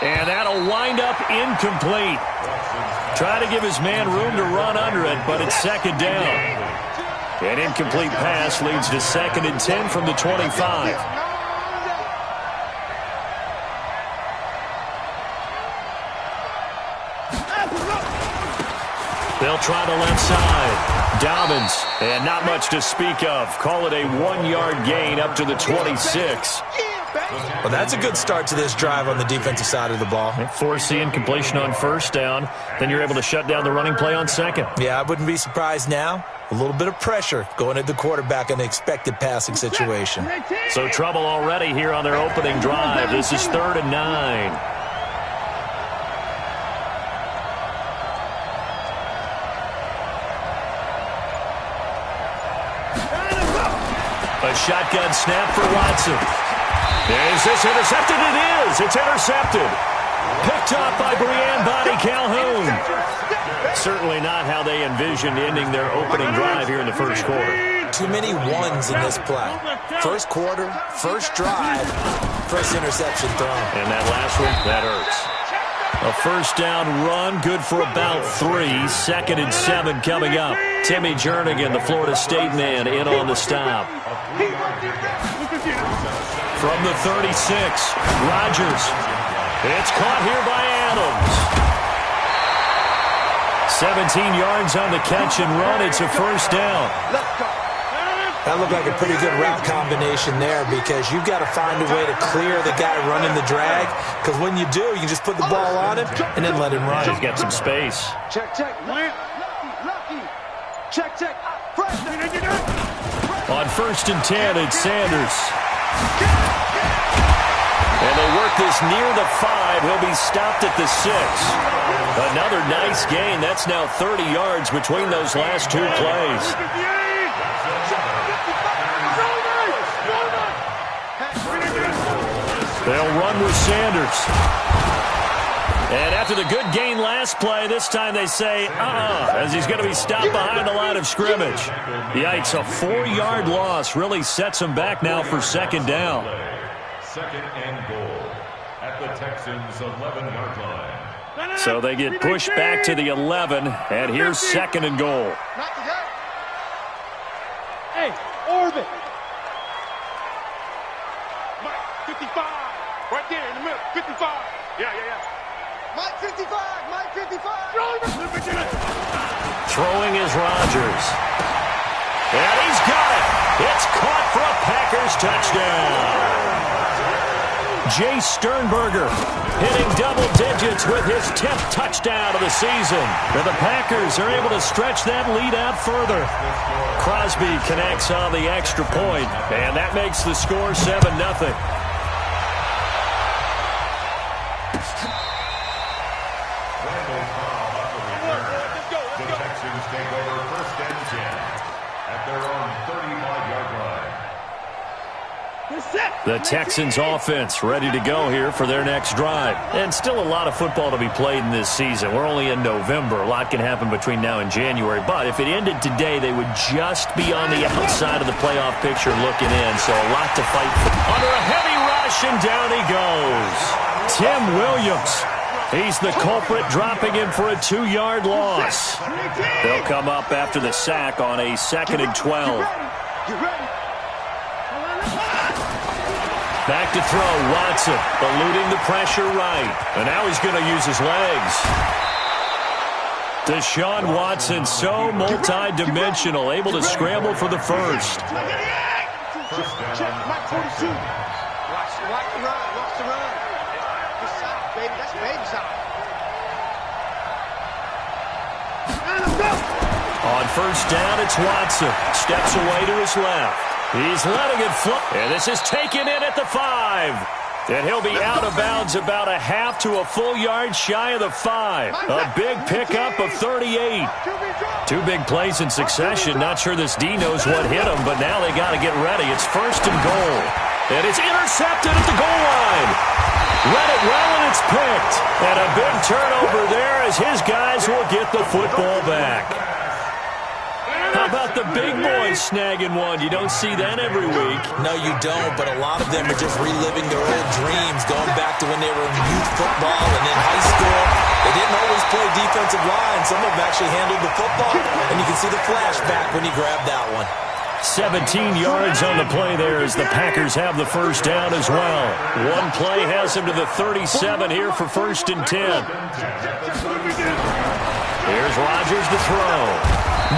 And that'll wind up incomplete. Try to give his man room to run under it, but it's second down. An incomplete pass leads to 2nd and 10 from the 25. They'll try the left side. Dobbins, and not much to speak of. Call it a 1-yard gain up to the 26. Well, that's a good start to this drive on the defensive side of the ball. Force the incompletion on first down. Then you're able to shut down the running play on second. Yeah, I wouldn't be surprised now. A little bit of pressure going at the quarterback in an expected passing situation. So trouble already here on their opening drive. This is 3rd and 9. A shotgun snap for Watson. Is this intercepted? It is. It's intercepted. Picked off by Brianne Body Calhoun. Certainly not how they envisioned ending their opening drive here in the first quarter. Too many ones in this play. First quarter, first drive, first interception thrown. And that last one, that hurts. A first down run, good for about 3. 2nd and 7 coming up. Timmy Jernigan, the Florida State man, in on the stop. From the 36, Rodgers. It's caught here by Adams. 17 yards on the catch and run. It's a first down. That looked like a pretty good route combination there because you've got to find a way to clear the guy running the drag, because when you do, you can just put the ball on him and then let him run. He's got some space. Check. Check. On 1st and 10, it's Sanders. And they work this near the 5. He'll be stopped at the 6. Another nice gain. That's now 30 yards between those last 2 plays. They'll run with Sanders. And after the good gain last play, this time they say, as he's going to be stopped behind the line of scrimmage. Yikes, a 4-yard loss really sets him back now for 2nd down. 2nd and goal at the Texans' 11-yard line. So they get pushed back to the 11, and here's 2nd and goal. Hey, orbit. Mike, 55. Right there in the middle, 55. Yeah. Mike 55, Mike 55. Throwing is Rodgers. And he's got it. It's caught for a Packers touchdown. Jay Sternberger hitting double digits with his 10th touchdown of the season. And the Packers are able to stretch that lead out further. Crosby connects on the extra point, and that makes the score 7-0. The Texans offense ready to go here for their next drive. And still a lot of football to be played in this season. We're only in November. A lot can happen between now and January. But if it ended today, they would just be on the outside of the playoff picture looking in. So a lot to fight for. Under a heavy rush, and down he goes. Tim Williams. He's the culprit, dropping him for a 2-yard loss. They'll come up after the sack on a 2nd and 12. Back to throw, Watson, eluding the pressure right. And now he's going to use his legs. Deshaun Watson, so multi-dimensional, able to scramble for the first. Check, Mike 42. Watch the run. Good side, baby. That's baby side. On first down, it's Watson. Steps away to his left. He's letting it fly. And this is taken in at the 5. And he'll be out of bounds about a half to a full yard shy of the 5. A big pickup of 38. 2 big plays in succession. Not sure this D knows what hit him, but now they got to get ready. It's 1st and goal. And it's intercepted at the goal line. Read it well, and it's picked. And a big turnover there as his guys will get the football back. How about the big boys snagging one? You don't see that every week. No, you don't, but a lot of them are just reliving their old dreams, going back to when they were in youth football and in high school. They didn't always play defensive line. Some of them actually handled the football, and you can see the flashback when he grabbed that one. 17 yards on the play there as the Packers have the first down as well. One play has them to the 37 here for 1st and 10. Here's Rodgers to throw.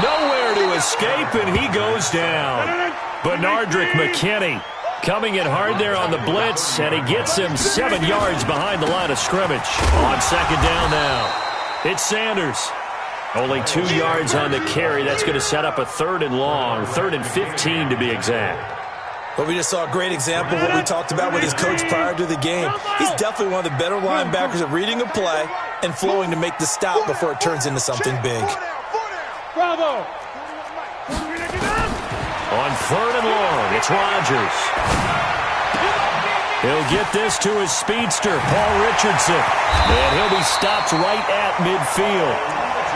Nowhere to escape, and he goes down. Bernardrick McKinney coming in hard there on the blitz, and he gets him 7 yards behind the line of scrimmage. On 2nd down now, it's Sanders. Only 2 yards on the carry. That's going to set up a 3rd and long, 3rd and 15 to be exact. Well, we just saw a great example of what we talked about with his coach prior to the game. He's definitely one of the better linebackers at reading a play and flowing to make the stop before it turns into something big. Bravo! On 3rd and long, it's Rodgers. He'll get this to his speedster, Paul Richardson. And he'll be stopped right at midfield.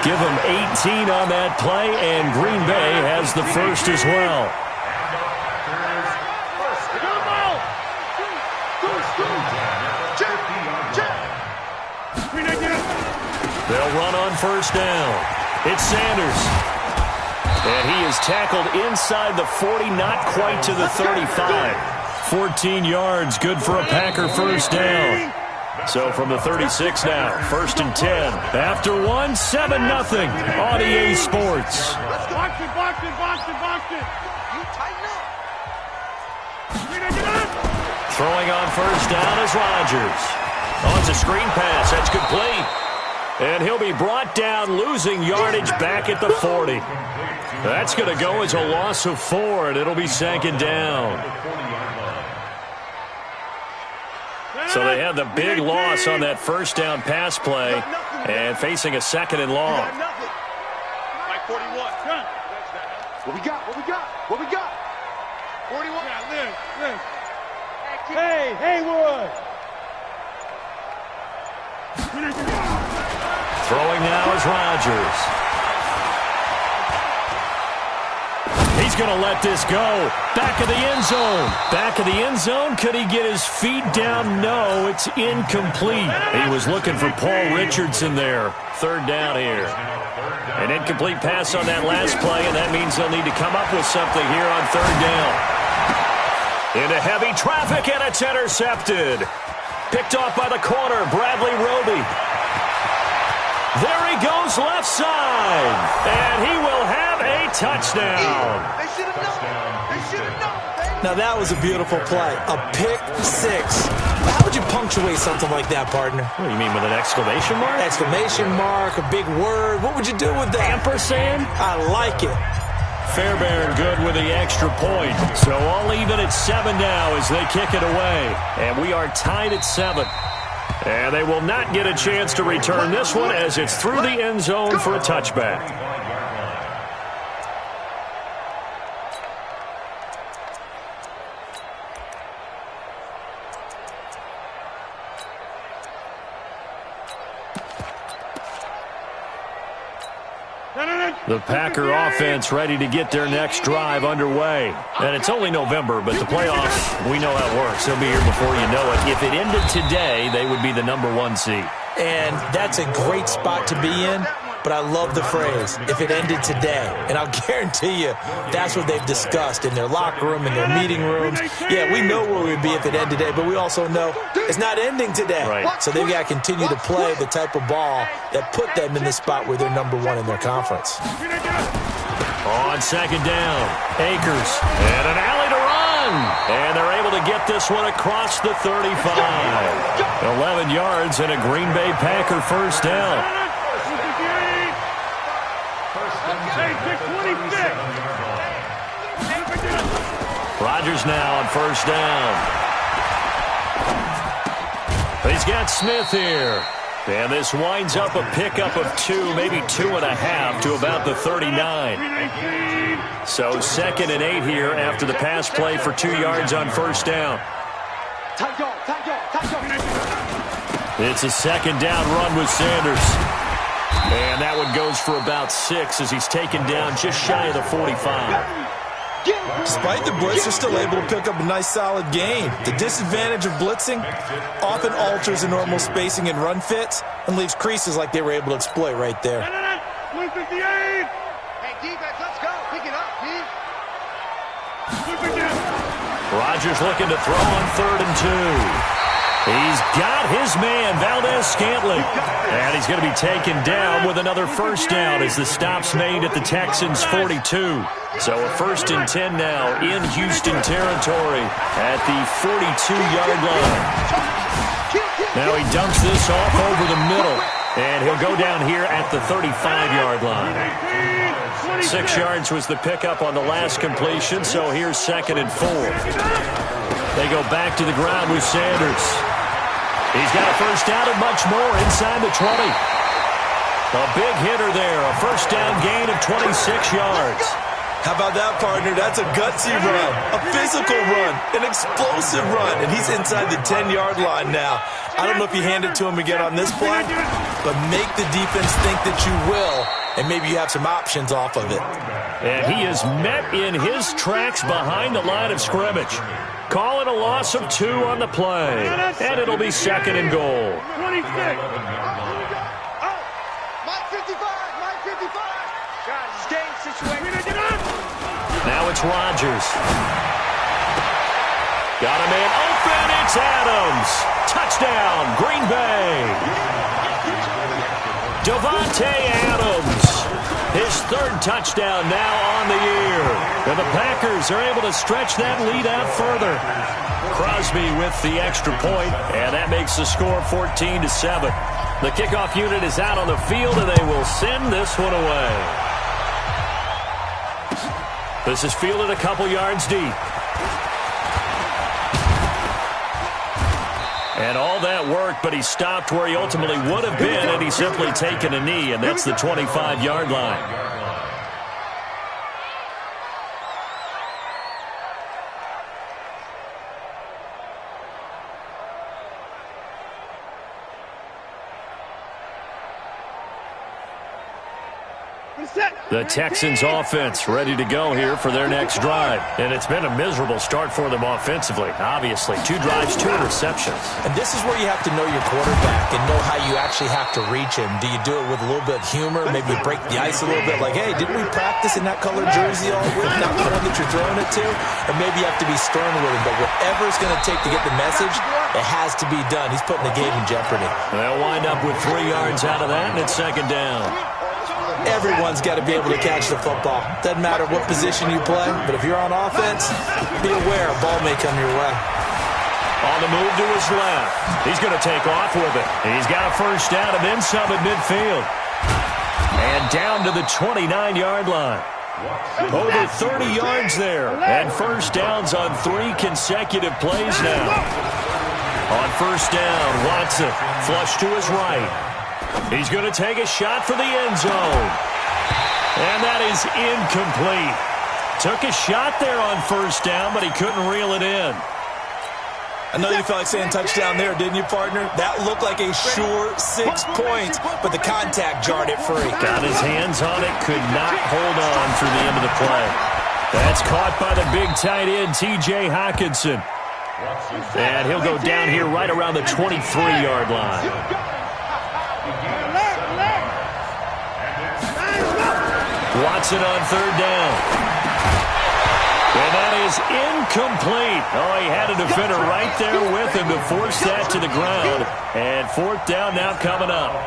Give him 18 on that play, and Green Bay has the first as well. They'll run on 1st down. It's Sanders. And he is tackled inside the 40, not quite to the 35. 14 yards, good for a Packer first down. So from the 36 now, 1st and 10. After 1, 7-0 on EA Sports. Box it. You tighten up. Throwing on 1st down is Rodgers. Oh, it's a screen pass. That's complete. And he'll be brought down, losing yardage back at the 40. That's going to go as a loss of 4, and it'll be 2nd down. So they had the big loss on that 1st down pass play and facing a 2nd and long. Like 41. What we got? 41. Live. Hey, Haywood. Throwing now is Rodgers. He's going to let this go. Back of the end zone. Back of the end zone. Could he get his feet down? No, it's incomplete. He was looking for Paul Richardson there. 3rd down here. An incomplete pass on that last play, and that means they'll need to come up with something here on 3rd down. Into heavy traffic, and it's intercepted. Picked off by the corner, Bradley Roby. There he goes left side, and he will have a touchdown. They should have known. Now that was a beautiful play, a pick 6. How would you punctuate something like that, partner? What do you mean, with an exclamation mark? Exclamation mark, a big word. What would you do with that? Ampersand? I like it. Fairbairn good with the extra point. So all even at 7 now as they kick it away. And we are tied at 7. And they will not get a chance to return this one as it's through the end zone for a touchback. The Packer offense ready to get their next drive underway. And it's only November, but the playoffs, we know how it works. They'll be here before you know it. If it ended today, they would be the #1 seed. And that's a great spot to be in, but I love the phrase, if it ended today. And I'll guarantee you that's what they've discussed in their locker room, in their meeting rooms. Yeah, we know where we'd be if it ended today, but we also know it's not ending today. Right. So they've got to continue to play the type of ball that put them in the spot where they're #1 in their conference. On 2nd down, Akers, and an alley to run. And they're able to get this one across the 35. 11 yards and a Green Bay Packer first down. Rodgers now on 1st down. He's got Smith here. And this winds up a pickup of 2, maybe 2.5 to about the 39. So 2nd and 8 here after the pass play for 2 yards on 1st down. It's a 2nd down run with Sanders. And that one goes for about 6 as he's taken down just shy of the 45. Despite the blitz, they're still able to pick up a nice, solid gain. The disadvantage of blitzing often alters the normal spacing and run fits and leaves creases like they were able to exploit right there. 158. Hey, defense, let's go. Pick it up, D. Rodgers looking to throw on 3rd and 2. He's got his man, Valdez-Scantling. And he's going to be taken down with another first down as the stop's made at the Texans' 42. So a 1st and 10 now in Houston territory at the 42-yard line. Now he dumps this off over the middle, and he'll go down here at the 35-yard line. 6 yards was the pickup on the last completion, so here's 2nd and 4. They go back to the ground with Sanders. He's got a first down and much more inside the 20. A big hitter there, a first down gain of 26 yards. How about that, partner? That's a gutsy run, a physical run, an explosive run, and he's inside the 10-yard line now. I don't know if you hand it to him again on this play, but make the defense think that you will, and maybe you have some options off of it. And he is met in his tracks behind the line of scrimmage. Calling a loss of 2 on the play. And it'll be 2nd and goal. 26. Mike 55. Mike 55. Guys, game situation. Now it's Rodgers. Got a man open. It's Adams. Touchdown, Green Bay. Davante Adams. His 3rd touchdown now on the year. And the Packers are able to stretch that lead out further. Crosby with the extra point, and that makes the score 14-7. The kickoff unit is out on the field, and they will send this one away. This is fielded a couple yards deep. And all that work, but he stopped where he ultimately would have been, and he's simply taken a knee, and that's the 25-yard line. The Texans offense ready to go here for their next drive. And it's been a miserable start for them offensively, obviously. 2 drives, 2 interceptions. And this is where you have to know your quarterback and know how you actually have to reach him. Do you do it with a little bit of humor, maybe break the ice a little bit, like, hey, didn't we practice in that colored jersey all week, not the one that you're throwing it to? Or maybe you have to be stern with him. But whatever it's going to take to get the message, it has to be done. He's putting the game in jeopardy. They'll wind up with 3 yards out of that, and it's 2nd down. Everyone's got to be able to catch the football. Doesn't matter what position you play, but if you're on offense, be aware a ball may come your way. On the move to his left. He's going to take off with it. He's got a first down and then some at midfield. And down to the 29-yard line. Over 30 yards there. And first downs on 3 consecutive plays now. On first down, Watson flush to his right. He's going to take a shot for the end zone. And that is incomplete. Took a shot there on first down, but he couldn't reel it in. I know you felt like saying touchdown there, didn't you, partner? That looked like a sure 6 points, but the contact jarred it free. Got his hands on it, could not hold on through the end of the play. That's caught by the big tight end, T.J. Hockenson. And he'll go down here right around the 23-yard line. Watson on 3rd down. And that is incomplete. Oh, he had a defender right there with him to force that to the ground. And 4th down now coming up.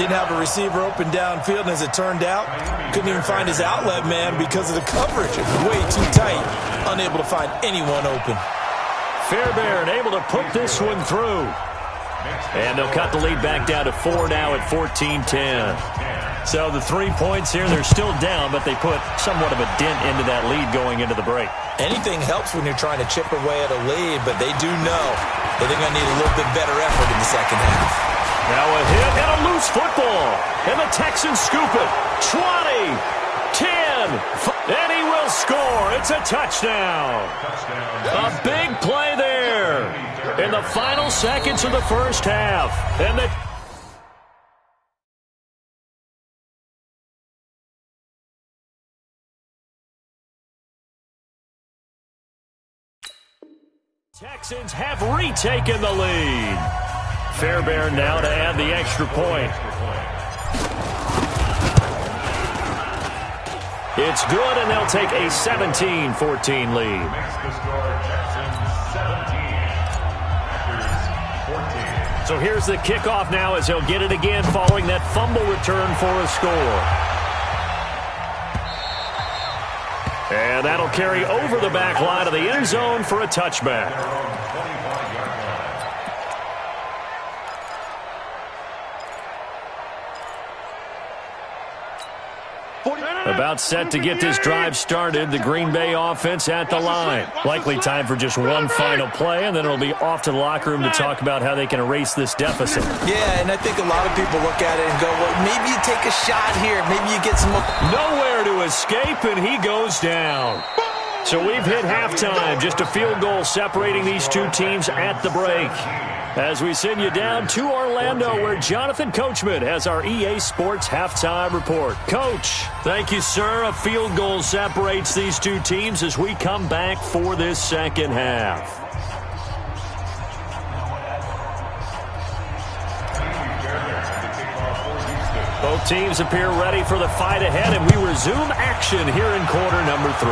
Didn't have a receiver open downfield, and as it turned out, couldn't even find his outlet man because of the coverage. It was way too tight. Unable to find anyone open. Fairbairn able to put this one through. And they'll cut the lead back down to 4 now at 14-10. So the 3 points here, they're still down, but they put somewhat of a dent into that lead going into the break. Anything helps when you're trying to chip away at a lead, but they do know that they're going to need a little bit better effort in the second half. Now a hit and a loose football. And the Texans scoop it. 20, 10, and he will score. It's a touchdown. A big play there in the final seconds of the first half. And the Texans have retaken the lead. Fairbairn now to add the extra point. It's good, and they'll take a 17-14 lead. So here's the kickoff now as he'll get it again following that fumble return for a score. And that'll carry over the back line of the end zone for a touchback. About set to get this drive started, the Green Bay offense at the line. Likely time for just one final play, and then it'll be off to the locker room to talk about how they can erase this deficit. Yeah, and I think a lot of people look at it and go, well, maybe you take a shot here. Maybe you get some more. Nowhere to escape, and he goes down. So we've hit halftime. Just a field goal separating these two teams at the break. As we send you down to Orlando, where Jonathan Coachman has our EA Sports halftime report. Coach, thank you, sir. A field goal separates these two teams as we come back for this second half. Both teams appear ready for the fight ahead, and we resume action here in quarter number 3.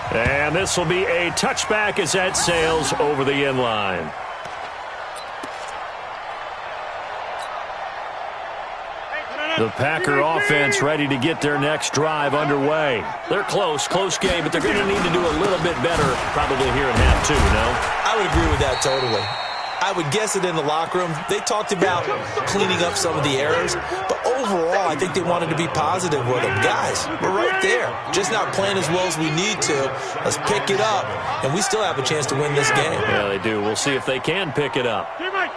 And this will be a touchback as that sails over the end line. The Packer offense ready to get their next drive underway. They're close game, but they're going to need to do a little bit better probably here in half 2, no? I would agree with that totally. I would guess it in the locker room. They talked about cleaning up some of the errors, but overall, I think they wanted to be positive with them. Guys, we're right there. Just not playing as well as we need to. Let's pick it up, and we still have a chance to win this game. Yeah, they do. We'll see if they can pick it up. Mike,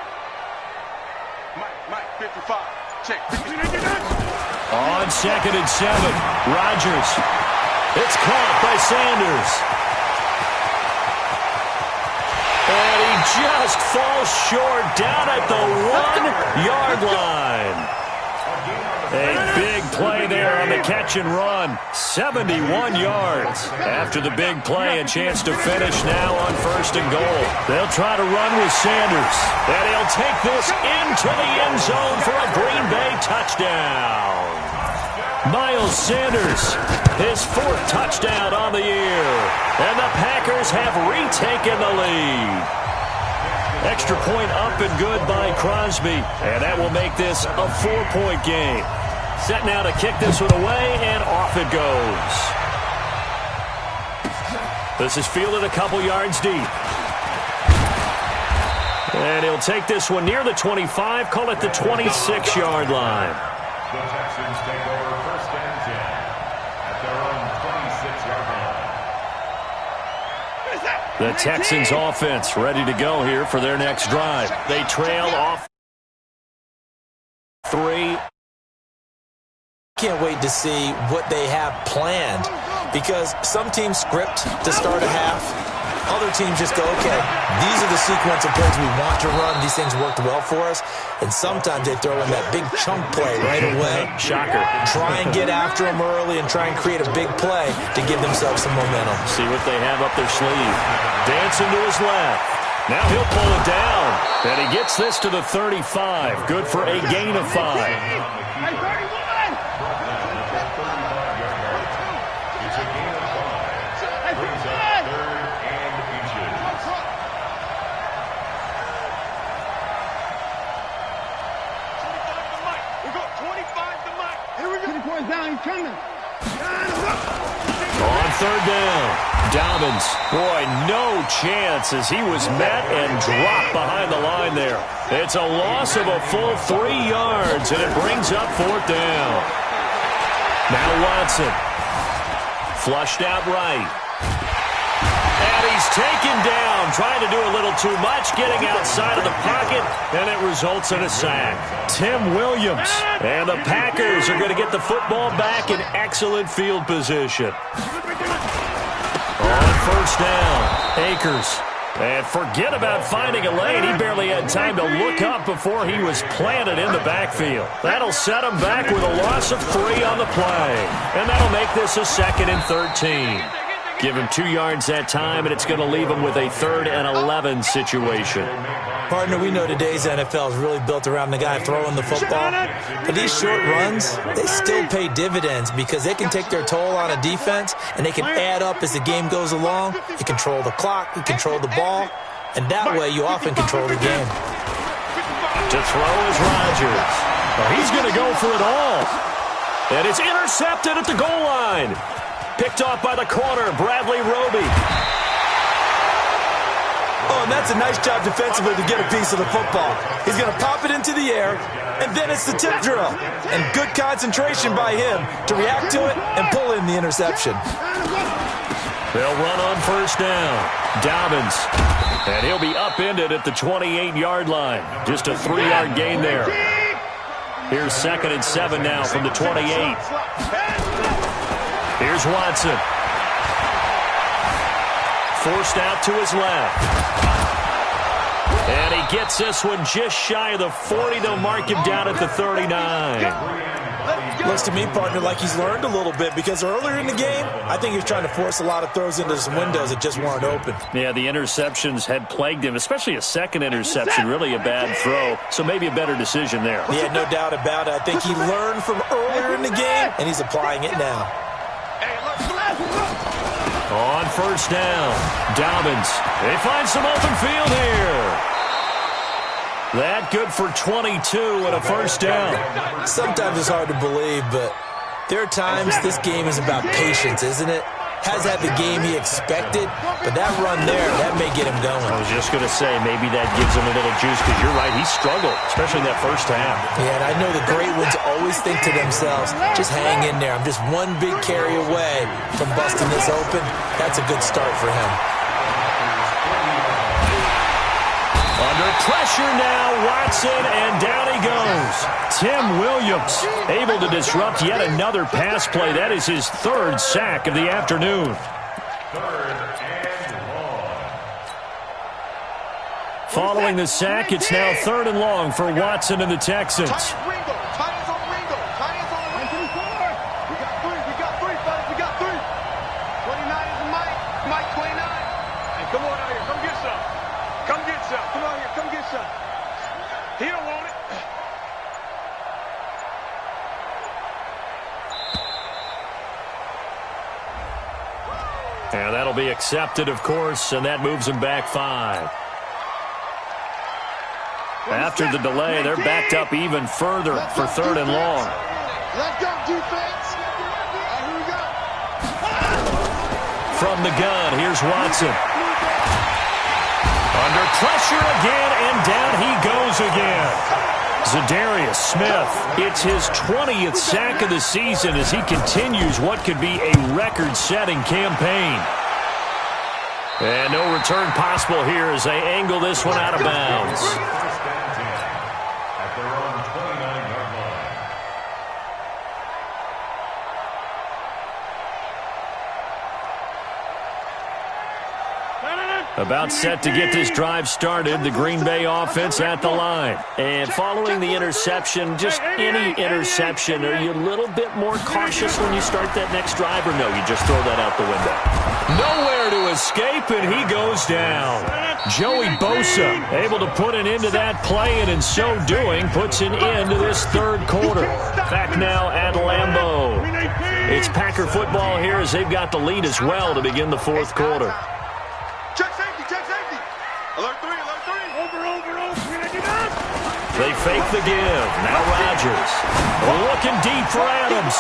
55. Check. On 2nd and 7, Rodgers. It's caught by Sanders. And he just falls short down at the 1-yard line. A big play there on the catch and run. 71 yards. After the big play, a chance to finish now on 1st and goal. They'll try to run with Sanders. And he'll take this into the end zone for a Green Bay touchdown. Miles Sanders, his 4th touchdown on the year. And the Packers have retaken the lead. Extra point up and good by Crosby. And that will make this a 4-point game. Set now to kick this one away, and off it goes. This is fielded a couple yards deep. And he'll take this one near the 25, call it the 26-yard line. The Texans take over 1st and 10 at their own 26-yard line. The Texans offense ready to go here for their next drive. They trail off 3. Can't wait to see what they have planned, because some teams script to start a half. Other teams just go, okay, these are the sequence of plays we want to run. These things worked well for us. And sometimes they throw in that big chunk play right away. Shocker. Try and get after them early and try and create a big play to give themselves some momentum. See what they have up their sleeve. Dancing to his left. Now he'll pull it down. And he gets this to the 35. Good for a gain of 5. Down, he's coming. On 3rd down, Dobbins. Boy, no chance as he was met and dropped behind the line there. It's a loss of a full 3 yards, and it brings up 4th down. Now Watson. Flushed out right. And he's taken down, trying to do a little too much, getting outside of the pocket, and it results in a sack. Tim Williams, and the Packers are going to get the football back in excellent field position. On 1st down, Akers. And forget about finding a lane. He barely had time to look up before he was planted in the backfield. That'll set him back with a loss of 3 on the play. And that'll make this a 2nd and 13. Give him 2 yards that time, and it's going to leave him with a 3rd and 11 situation. Partner, we know today's NFL is really built around the guy throwing the football. But these short runs, they still pay dividends because they can take their toll on a defense, and they can add up as the game goes along. You control the clock, you control the ball, and that way you often control the game. To throw is Rodgers. Well, he's going to go for it all. And it's intercepted at the goal line. Picked off by the corner, Bradley Roby. Oh, and that's a nice job defensively to get a piece of the football. He's going to pop it into the air, and then it's the tip drill. And good concentration by him to react to it and pull in the interception. They'll run on 1st down. Dobbins. And he'll be upended at the 28-yard line. Just a 3-yard gain there. Here's 2nd and 7 now from the 28. Here's Watson. Forced out to his left. And he gets this one just shy of the 40. They'll mark him down at the 39. Looks to me, partner, like he's learned a little bit because earlier in the game, I think he was trying to force a lot of throws into some windows that just weren't open. Yeah, the interceptions had plagued him, especially a 2nd interception, really a bad throw. So maybe a better decision there. Yeah, no doubt about it. I think he learned from earlier in the game, and he's applying it now. On 1st down, Dobbins. They find some open field here. That good for 22 and a 1st down. Sometimes it's hard to believe, but there are times this game is about patience, isn't it? Has had the game he expected, but that run there, that may get him going. I was just going to say, maybe that gives him a little juice, because you're right, he struggled, especially in that 1st half. Yeah, and I know the great ones always think to themselves, just hang in there. I'm just one big carry away from busting this open. That's a good start for him. Under pressure now, Watson, and down he goes. Tim Williams able to disrupt yet another pass play. That is his 3rd sack of the afternoon. 3rd and long. Following the sack, it's now 3rd and long for Watson and the Texans. And that'll be accepted, of course, and that moves them back 5. After the delay, they're backed up even further for 3rd and long. Let's go, defense. Here we go. From the gun, here's Watson. Under pressure again, and down he goes again. Za'Darius Smith, it's his 20th sack of the season as he continues what could be a record-setting campaign. And no return possible here as they angle this one out of bounds. At their own 29-yard line. About set to get this drive started, the Green Bay offense at the line. And following the interception, just any interception, are you a little bit more cautious when you start that next drive, or no, you just throw that out the window? Nowhere to escape, and he goes down. Joey Bosa able to put an end to that play, and in so doing, puts an end to this 3rd quarter. Back now at Lambeau. It's Packer football here as they've got the lead as well to begin the 4th quarter. Check safety, check safety. Alert 3, alert 3. Over. They fake the give. Now Rodgers. Looking deep for Adams.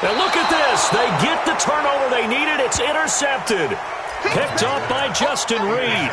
Now look at this. They get the turnover they needed. It's intercepted. Picked up by Justin Reed.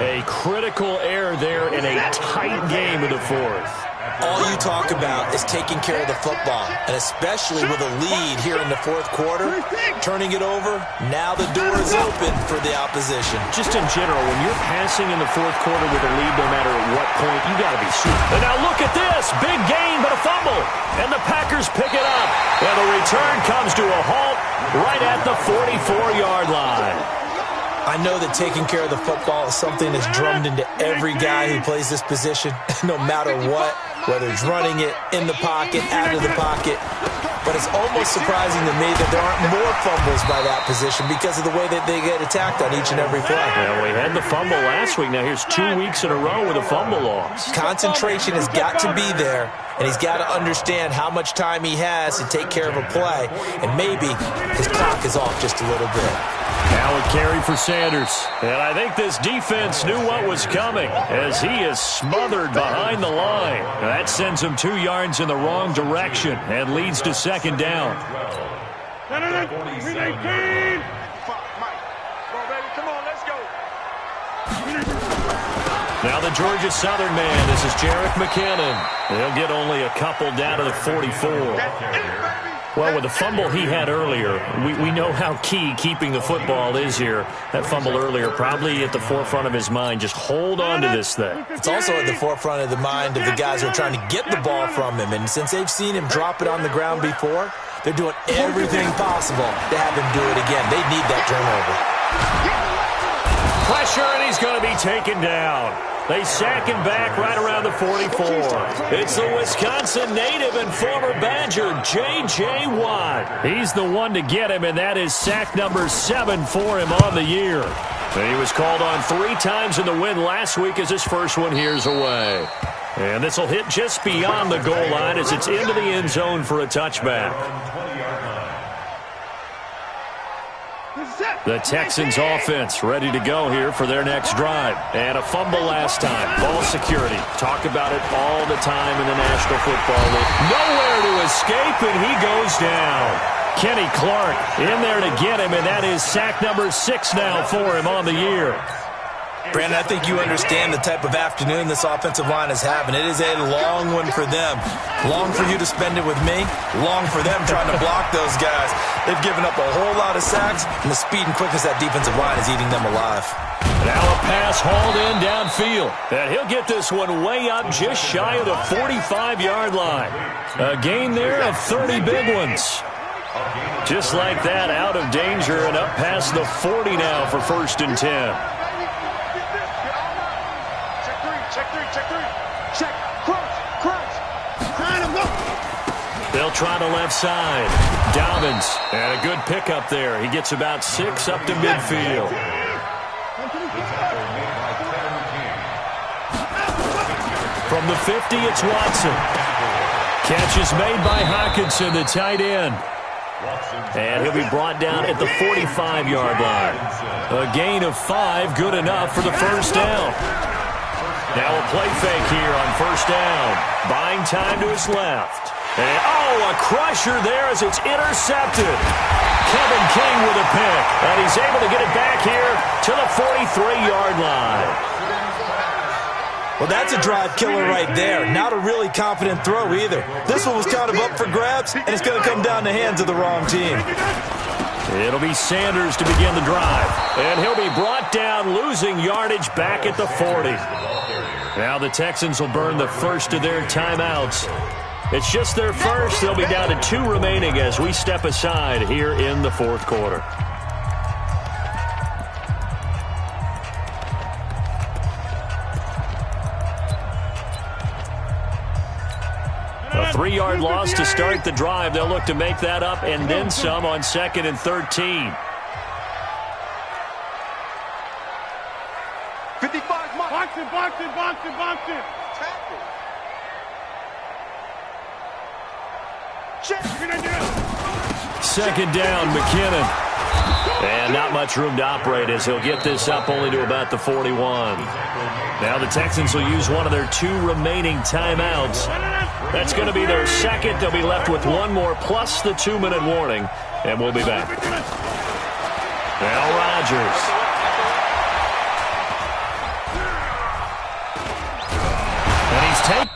A critical error there in a tight game in the 4th. All you talk about is taking care of the football, and especially with a lead here in the 4th quarter, turning it over, now the door is open for the opposition. Just in general, when you're passing in the 4th quarter with a lead, no matter at what point, you got to be super. And now look at this. Big gain, but a fumble. And the Packers pick it up. And the return comes to a halt right at the 44-yard line. I know that taking care of the football is something that's drummed into every guy who plays this position, no matter what, whether it's running it, in the pocket, out of the pocket. But but it's almost surprising to me that there aren't more fumbles by that position because of the way that they get attacked on each and every play. Well, we had the fumble last week. Now here's 2 weeks in a row with a fumble loss. Concentration has got to be there, and he's got to understand how much time he has to take care of a play, and maybe his clock is off just a little bit. Now a carry for Sanders. And I think this defense knew what was coming as he is smothered behind the line. That sends him 2 yards in the wrong direction and leads to second down. Now the Georgia Southern man. This is Jerick McKinnon. He'll get only a couple down to the 44. Well, with the fumble he had earlier, we know how key keeping the football is here. That fumble earlier probably at the forefront of his mind. Just hold on to this thing. It's also at the forefront of the mind of the guys who are trying to get the ball from him. And since they've seen him drop it on the ground before, they're doing everything possible to have him do it again. They need that turnover. Pressure, and he's going to be taken down. They sack him back right around the 44. It's the Wisconsin native and former Badger, J.J. Watt. He's the one to get him, and that is sack number 7 for him on the year. And he was called on 3 times in the win last week as his first one here's away. And this will hit just beyond the goal line as it's into the end zone for a touchback. The Texans offense ready to go here for their next drive. And a fumble last time. Ball security. Talk about it all the time in the National Football League. Nowhere to escape, and he goes down. Kenny Clark in there to get him, and that is sack number 6 now for him on the year. Brandon, I think you understand the type of afternoon this offensive line is having. It is a long one for them. Long for you to spend it with me. Long for them trying to block those guys. They've given up a whole lot of sacks, and the speed and quickness of that defensive line is eating them alive. Now a pass hauled in downfield. And he'll get this one way up just shy of the 45-yard line. A gain there of 30 big ones. Just like that, out of danger and up past the 40 now for 1st and 10. They'll try the left side. Dobbins, and a good pickup there. He gets about 6 up to midfield. From the 50, it's Watson. Catch is made by Hockenson, the tight end. And he'll be brought down at the 45-yard line. A gain of 5, good enough for the first down. Now a play fake here on first down. Buying time to his left. And, a crusher there as it's intercepted. Kevin King with a pick. And he's able to get it back here to the 43-yard line. Well, that's a drive killer right there. Not a really confident throw either. This one was kind of up for grabs, and it's going to come down the hands of the wrong team. It'll be Sanders to begin the drive. And he'll be brought down, losing yardage back at the 40. Now the Texans will burn the first of their timeouts. It's just their first. They'll be down to 2 remaining as we step aside here in the 4th quarter. A 3-yard loss to start the drive. They'll look to make that up and then some on 2nd and 13. 55, box it. Tackle. Second down, McKinnon. And not much room to operate as he'll get this up only to about the 41. Now the Texans will use one of their 2 remaining timeouts. That's going to be their second. They'll be left with 1 more plus the 2-minute warning. And we'll be back. Now Rodgers. And he's taken.